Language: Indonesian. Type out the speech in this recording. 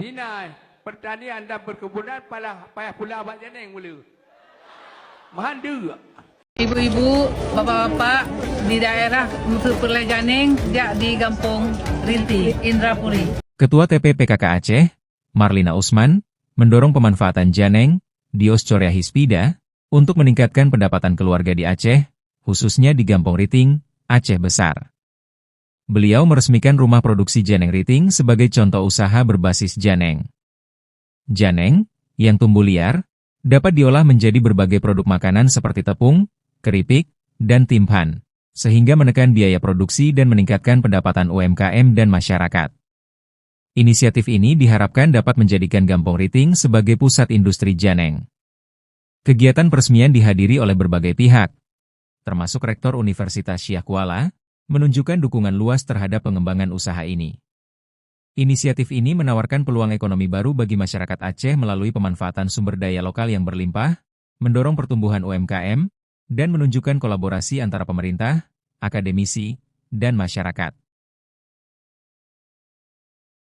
Dina pertanian dan perkebunan payah pula abang janeng mula. Mahandu. Ibu-ibu, bapak-bapak di daerah Mutu Perlai Janing, di Kampung Rinti, Indrapuri. Ketua TPPKK Aceh, Marlina Usman, mendorong pemanfaatan janeng, Dioscorea hispida, untuk meningkatkan pendapatan keluarga di Aceh, khususnya di Gampong Riting, Aceh Besar. Beliau meresmikan rumah produksi janeng Riting sebagai contoh usaha berbasis janeng. Janeng, yang tumbuh liar, dapat diolah menjadi berbagai produk makanan seperti tepung, keripik, dan timpan, sehingga menekan biaya produksi dan meningkatkan pendapatan UMKM dan masyarakat. Inisiatif ini diharapkan dapat menjadikan Gampong Riting sebagai pusat industri janeng. Kegiatan peresmian dihadiri oleh berbagai pihak, termasuk Rektor Universitas Syah Kuala, menunjukkan dukungan luas terhadap pengembangan usaha ini. Inisiatif ini menawarkan peluang ekonomi baru bagi masyarakat Aceh melalui pemanfaatan sumber daya lokal yang berlimpah, mendorong pertumbuhan UMKM, dan menunjukkan kolaborasi antara pemerintah, akademisi, dan masyarakat.